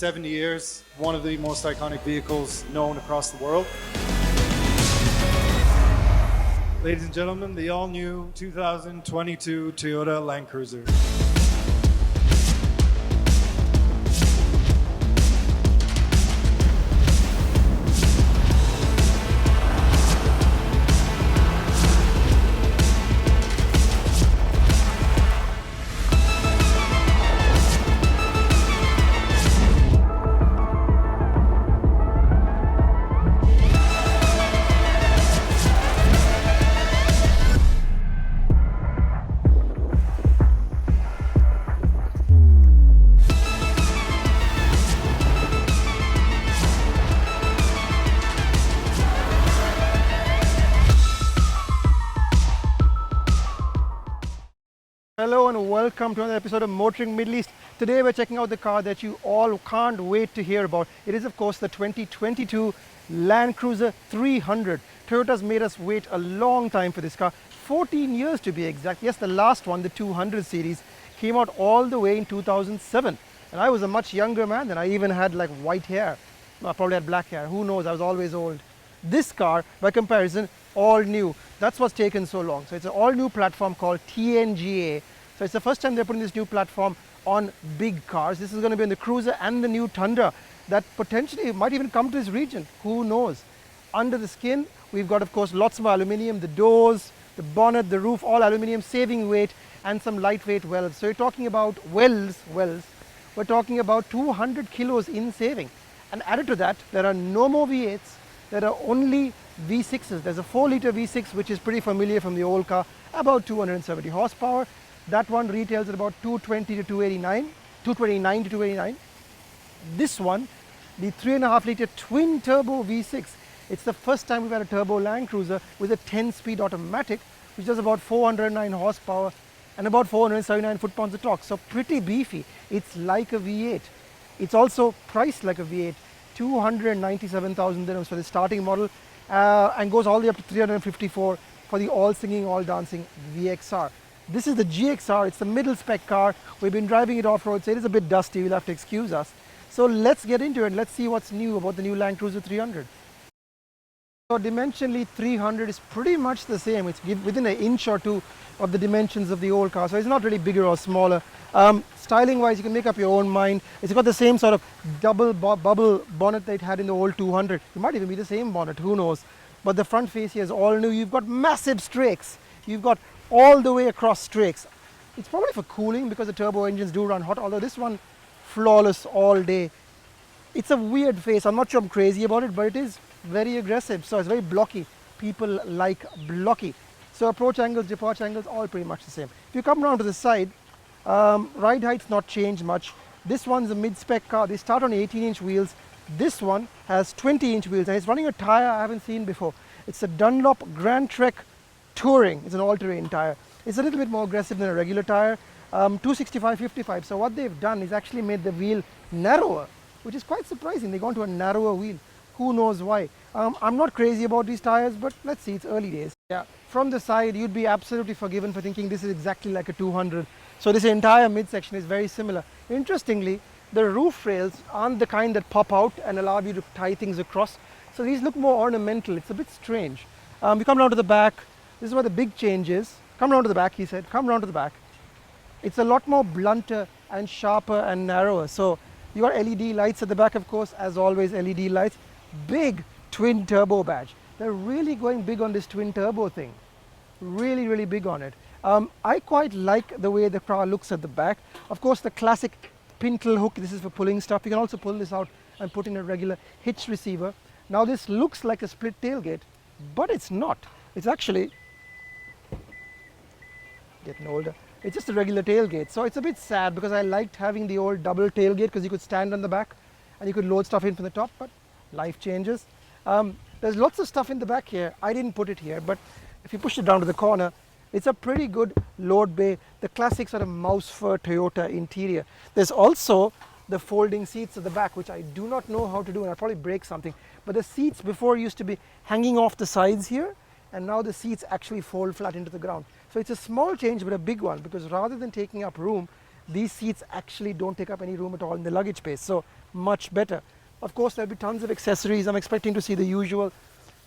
70 years, one of the most iconic vehicles known across the world. Ladies and gentlemen, the all-new 2022 Toyota Land Cruiser. Hello and welcome to another episode of Motoring Middle East. Today we're checking out the car that you all can't wait to hear about. It is of course the 2022 Land Cruiser 300. Toyota's made us wait a long time for this car, 14 years to be exact. Yes, the last one, the 200 series, came out all the way in 2007. And I was a much younger man then. I even had like white hair. I probably had black hair, who knows, I was always old. This car, by comparison, all new. That's what's taken so long. So it's an all new platform called TNGA. So it's the first time they're putting this new platform on big cars. This is going to be in the Cruiser and the new Tundra that potentially might even come to this region. Who knows? Under the skin, we've got, of course, lots of aluminium, the doors, the bonnet, the roof, all aluminium, saving weight, and some lightweight wells. So you're talking about wells, we're talking about 200 kilos in saving. And added to that, there are no more V8s, there are only V6s. There's a 4-litre V6 which is pretty familiar from the old car, about 270 horsepower. That one retails at about 220 to 289, 229 to 289. This one, the 3.5-litre twin turbo V6. It's the first time we've had a turbo Land Cruiser with a 10-speed automatic, which does about 409 horsepower and about 479 foot-pounds of torque. So pretty beefy. It's like a V8. It's also priced like a V8, 297,000 dirhams for the starting model, and goes all the way up to 354 for the all-singing, all-dancing VXR. This is the GXR, it's the middle spec car. We've been driving it off-road, so it is a bit dusty, you'll have to excuse us. So let's get into it, let's see what's new about the new Land Cruiser 300. So dimensionally 300 is pretty much the same. It's within an inch or two of the dimensions of the old car, so it's not really bigger or smaller. Styling wise, you can make up your own mind. It's got the same sort of double bubble bonnet that it had in the old 200. It might even be the same bonnet, who knows. But the front face here is all new. You've got massive strakes. You've got all the way across strakes. It's probably for cooling because the turbo engines do run hot, although this one, flawless all day. It's a weird face. I'm not sure I'm crazy about it, but it is very aggressive. So it's very blocky. People like blocky. So approach angles, departure angles, all pretty much the same. If you come around to the side, ride height's not changed much. This one's a mid-spec car. They start on 18-inch wheels. This one has 20-inch wheels, and it's running a tire I haven't seen before. It's a Dunlop Grand Trek Touring. It's an all-terrain tire. It's a little bit more aggressive than a regular tire. 265/55. So what they've done is actually made the wheel narrower, which is quite surprising. They've gone to a narrower wheel. Who knows why? I'm not crazy about these tires, but let's see, it's early days. Yeah, from the side, you'd be absolutely forgiven for thinking this is exactly like a 200. So this entire midsection is very similar. Interestingly, the roof rails aren't the kind that pop out and allow you to tie things across. So these look more ornamental. It's a bit strange. We come down to the back. This is where the big change is. Come round to the back, he said. Come round to the back. It's a lot more blunter and sharper and narrower. So you got LED lights at the back, of course, as always, LED lights. Big twin turbo badge. They're really going big on this twin turbo thing. Really, really big on it. I quite like the way the car looks at the back. Of course, the classic pintle hook. This is for pulling stuff. You can also pull this out and put in a regular hitch receiver. Now this looks like a split tailgate, but it's not. It's actually getting older. It's just a regular tailgate. So it's a bit sad because I liked having the old double tailgate because you could stand on the back and you could load stuff in from the top, but life changes. There's lots of stuff in the back here. I didn't put it here, but if you push it down to the corner, it's a pretty good load bay, the classic sort of mouse fur Toyota interior. There's also the folding seats at the back, which I do not know how to do, and I'll probably break something. But the seats before used to be hanging off the sides here, and now the seats actually fold flat into the ground. So it's a small change, but a big one, because rather than taking up room, these seats actually don't take up any room at all in the luggage space. So much better. Of course, there'll be tons of accessories. I'm expecting to see the usual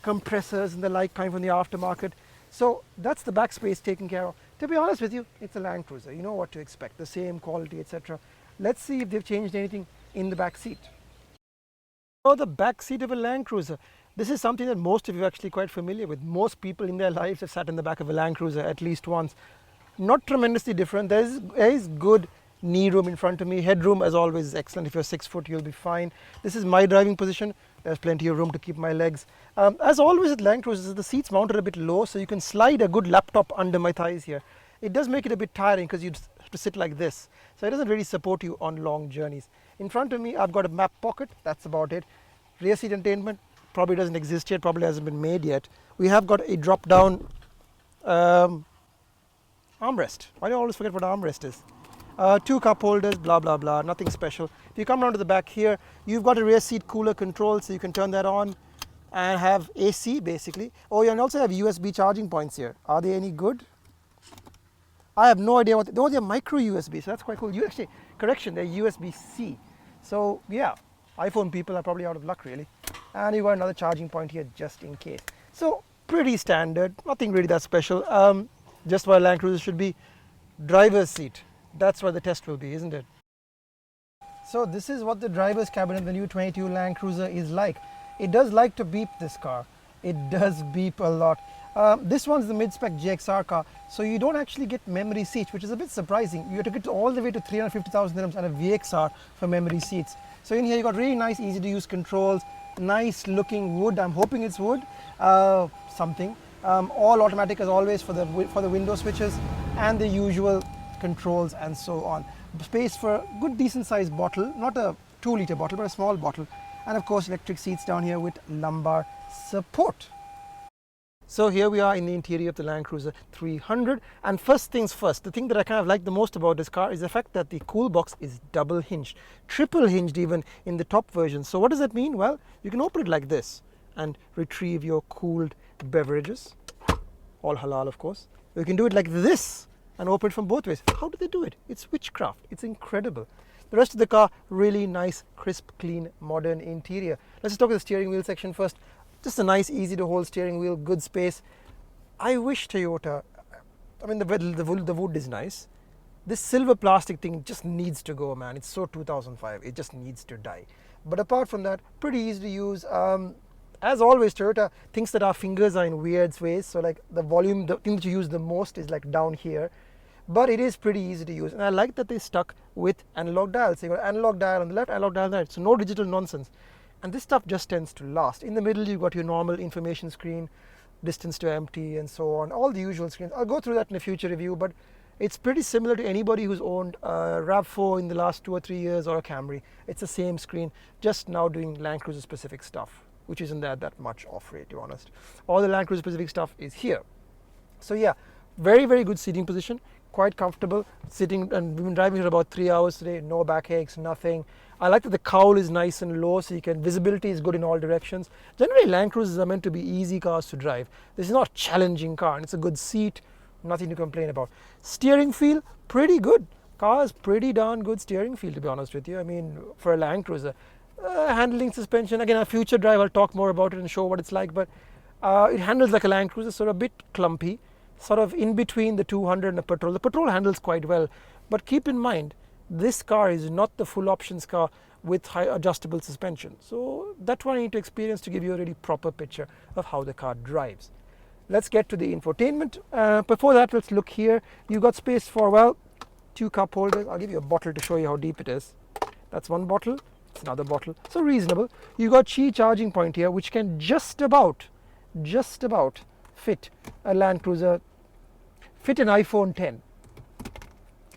compressors and the like coming from the aftermarket. So that's the back space taken care of. To be honest with you, it's a Land Cruiser. You know what to expect, the same quality, etc. Let's see if they've changed anything in the back seat. Oh, the back seat of a Land Cruiser. This is something that most of you are actually quite familiar with. Most people in their lives have sat in the back of a Land Cruiser at least once. Not tremendously different. There is good knee room in front of me. Headroom, as always, is excellent. If you're 6 foot, you'll be fine. This is my driving position. There's plenty of room to keep my legs. As always with Land Cruisers, the seat's mounted a bit low, so you can slide a good laptop under my thighs here. It does make it a bit tiring because you have to sit like this. So it doesn't really support you on long journeys. In front of me, I've got a map pocket. That's about it. Rear seat entertainment probably doesn't exist yet, probably hasn't been made yet. We have got a drop down armrest. Why do I always forget what armrest is? 2 cup holders, blah blah blah, nothing special. If you come down to the back here, you've got a rear seat cooler control, so you can turn that on and have AC basically. Oh, you also have USB charging points here. Are they any good? I have no idea what they're micro USB, so that's quite cool. Actually, correction, they're USB-C. So yeah, iPhone people are probably out of luck really. And you've got another charging point here just in case. So pretty standard, nothing really that special. Just why Land Cruiser should be. Driver's seat, that's where the test will be, isn't it? So this is what the driver's cabin in the new 22 Land Cruiser is like. It does like to beep, this car. It does beep a lot. This one's the mid-spec GXR car, so you don't actually get memory seats, which is a bit surprising. You have to get all the way to 350,000 dirhams and a VXR for memory seats. So in here you got really nice, easy to use controls, nice looking wood. I'm hoping it's wood, something. All automatic as always for the window switches and the usual controls and so on. Space for a good decent sized bottle, not a 2-liter bottle but a small bottle, and of course electric seats down here with lumbar support. So here we are in the interior of the Land Cruiser 300, and first things first, the thing that I kind of like the most about this car is the fact that the cool box is double hinged, triple hinged even in the top version. So what does that mean? Well, you can open it like this and retrieve your cooled beverages, all halal of course. You can do it like this and open it from both ways. How do they do it? It's witchcraft. It's incredible. The rest of the car, really nice, crisp, clean, modern interior. Let's just talk about the steering wheel section first. Just a nice, easy to hold steering wheel, good space. I wish Toyota, I mean the wood is nice. This silver plastic thing just needs to go, man. It's so 2005, it just needs to die. But apart from that, pretty easy to use. As always, Toyota thinks that our fingers are in weird ways. So like the volume, the thing that you use the most is like down here. But it is pretty easy to use. And I like that they stuck with analog dials. So you got analog dial on the left, analog dial on the right. So no digital nonsense. And this stuff just tends to last. In the middle, you've got your normal information screen, distance to empty, and so on. All the usual screens. I'll go through that in a future review, but it's pretty similar to anybody who's owned a RAV4 in the last 2 or 3 years or a Camry. It's the same screen, just now doing Land Cruiser specific stuff, which isn't that much off rate, to be honest. All the Land Cruiser specific stuff is here. So yeah, very, very good seating position. Quite comfortable sitting, and we've been driving for about 3 hours today. No backaches, nothing. I like that the cowl is nice and low, so you can visibility is good in all directions. Generally, Land Cruisers are meant to be easy cars to drive. This is not a challenging car, and it's a good seat. Nothing to complain about. Steering feel pretty good. Car has pretty darn good steering feel, to be honest with you. I mean, for a Land Cruiser, handling suspension. Again, a future drive, I'll talk more about it and show what it's like. But it handles like a Land Cruiser, sort of a bit clumpy. Sort of in between the 200 and the Patrol. The Patrol handles quite well, but keep in mind, this car is not the full options car with high adjustable suspension. So that's what I need to experience to give you a really proper picture of how the car drives. Let's get to the infotainment. Before that, let's look here. You've got space for, well, 2 cup holders. I'll give you a bottle to show you how deep it is. That's one bottle, it's another bottle. So reasonable. You've got Qi charging point here, which can just about fit a Land Cruiser, fit an iPhone 10.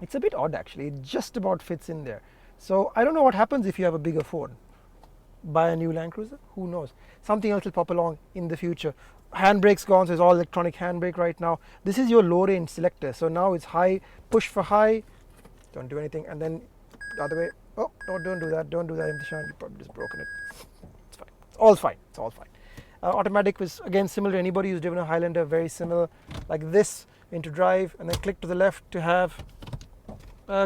It's a bit odd actually, it just about fits in there. So I don't know what happens if you have a bigger phone. Buy a new Land Cruiser, who knows. Something else will pop along in the future. Handbrake's gone, so it's all electronic handbrake right now. This is your low range selector, so now it's high, push for high, don't do anything, and then the other way. Oh, no, don't do that, Imthishan, you probably just broken it. It's fine, it's all fine, it's all fine. Automatic was again similar to anybody who's driven a Highlander, very similar, like this, into drive, and then click to the left to have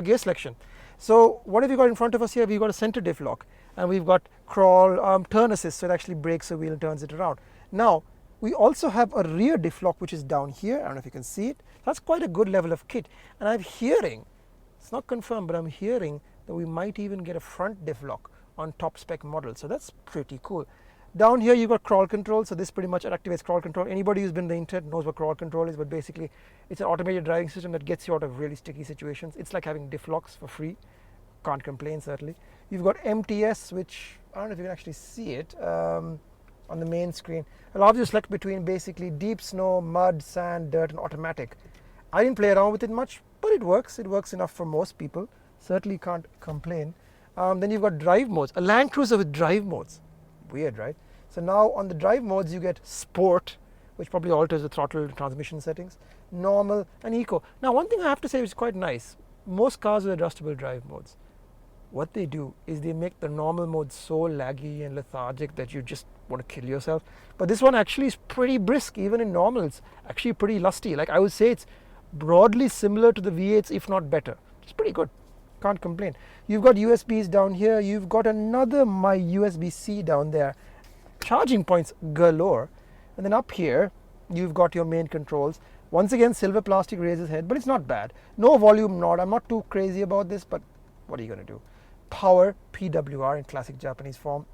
gear selection. So what have you got in front of us here? We've got a center diff lock. and we've got crawl turn assist, so it actually breaks the wheel and turns it around. Now, we also have a rear diff lock which is down here. I don't know if you can see it. That's quite a good level of kit. And I'm hearing, it's not confirmed, but I'm hearing that we might even get a front diff lock on top spec models. So that's pretty cool. Down here you've got crawl control, so this pretty much activates crawl control. Anybody who's been in the internet knows what crawl control is, but basically it's an automated driving system that gets you out of really sticky situations. It's like having diff locks for free. Can't complain, certainly. You've got MTS, which I don't know if you can actually see it on the main screen. Allows you to select between basically deep snow, mud, sand, dirt, and automatic. I didn't play around with it much, but it works. It works enough for most people. Certainly can't complain. Then you've got drive modes. A Land Cruiser with drive modes. Weird, right? So now on the drive modes you get Sport, which probably alters the throttle and transmission settings, Normal, and Eco. Now one thing I have to say which is quite nice, most cars with adjustable drive modes, what they do is they make the normal mode so laggy and lethargic that you just want to kill yourself. But this one actually is pretty brisk, even in normal. It's actually pretty lusty. Like I would say it's broadly similar to the V8s, if not better. It's pretty good. Can't complain. You've got USBs down here. You've got another my USB-C down there. Charging points galore. And then up here, you've got your main controls. Once again, silver plastic raises head, but it's not bad. No volume knob. I'm not too crazy about this, but what are you going to do? Power, PWR in classic Japanese form.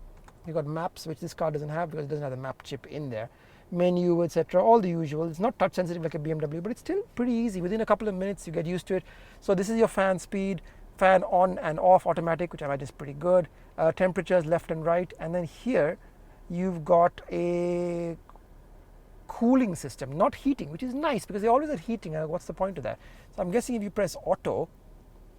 You've got maps, which this car doesn't have because it doesn't have the map chip in there. Menu, etc. All the usual. It's not touch sensitive like a BMW, but it's still pretty easy. Within a couple of minutes, you get used to it. So this is your fan speed, fan on and off automatic, which I imagine is pretty good. Temperatures left and right. And then here, you've got a cooling system, not heating, which is nice because they always had heating. What's the point of that? So I'm guessing if you press auto,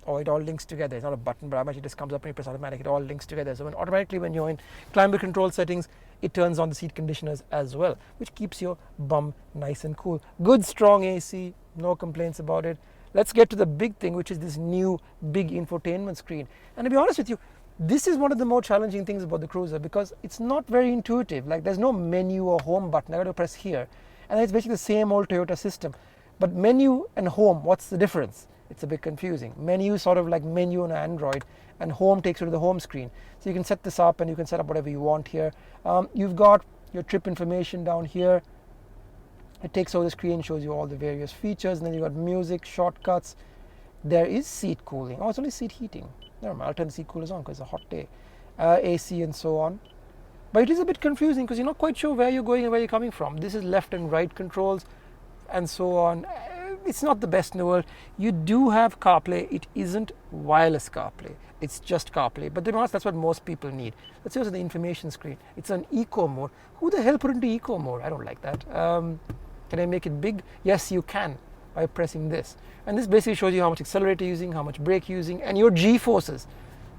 it all links together. It's not a button, but it just comes up and you press automatic. It all links together. So when you're in climate control settings, it turns on the seat conditioners as well, which keeps your bum nice and cool. Good strong AC, no complaints about it. Let's get to the big thing, which is this new big infotainment screen. And to be honest with you, this is one of the more challenging things about the Cruiser because it's not very intuitive. Like there's no menu or home button. I got to press here, and it's basically the same old Toyota system. But menu and home, what's the difference? It's a bit confusing. Menu is sort of like menu on Android, and home takes you to the home screen. So you can set this up and you can set up whatever you want here. You've got your trip information down here. It takes over the screen, shows you all the various features, and then you've got music, shortcuts. There is seat cooling. Oh, it's only seat heating. Never mind, I'll turn the seat coolers on because it's a hot day. AC and so on. But it is a bit confusing because you're not quite sure where you're going and where you're coming from. This is left and right controls and so on. It's not the best in the world. You do have CarPlay. It isn't wireless CarPlay. It's just CarPlay. But to be honest, that's what most people need. Let's see what's on the information screen. It's an eco mode. Who the hell put into eco mode? I don't like that. Can I make it big? Yes, you can by pressing this. And this basically shows you how much accelerator you're using, how much brake you're using, and your G-forces.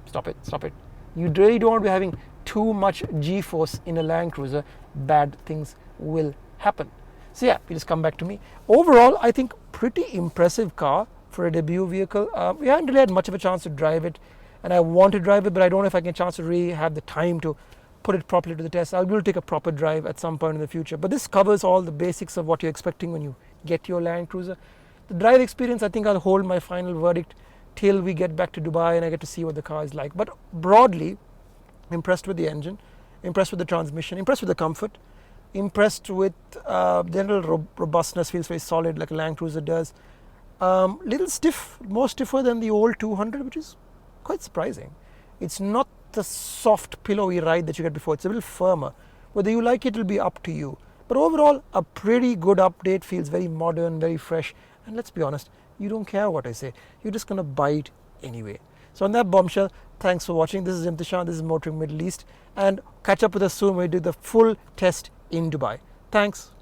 Stop it, stop it. You really don't want to be having too much G-force in a Land Cruiser. Bad things will happen. So yeah, you just come back to me. Overall, I think pretty impressive car for a debut vehicle. We haven't really had much of a chance to drive it, and I want to drive it, but I don't know if I get a chance to really have the time to put it properly to the test. I'll be able to take a proper drive at some point in the future. But this covers all the basics of what you're expecting when you get your Land Cruiser. The drive experience, I think I'll hold my final verdict till we get back to Dubai and I get to see what the car is like. But broadly, impressed with the engine, impressed with the transmission, impressed with the comfort, impressed with general robustness, feels very solid like a Land Cruiser does. Little stiff, more stiffer than the old 200, which is quite surprising. It's not the soft pillowy ride that you get before, it's a little firmer. Whether you like it will be up to you. But overall, a pretty good update, feels very modern, very fresh. And let's be honest, you don't care what I say. You're just going to buy it anyway. So on that bombshell, thanks for watching. This is Imthishan, this is Motoring Middle East. And catch up with us soon when we do the full test in Dubai. Thanks.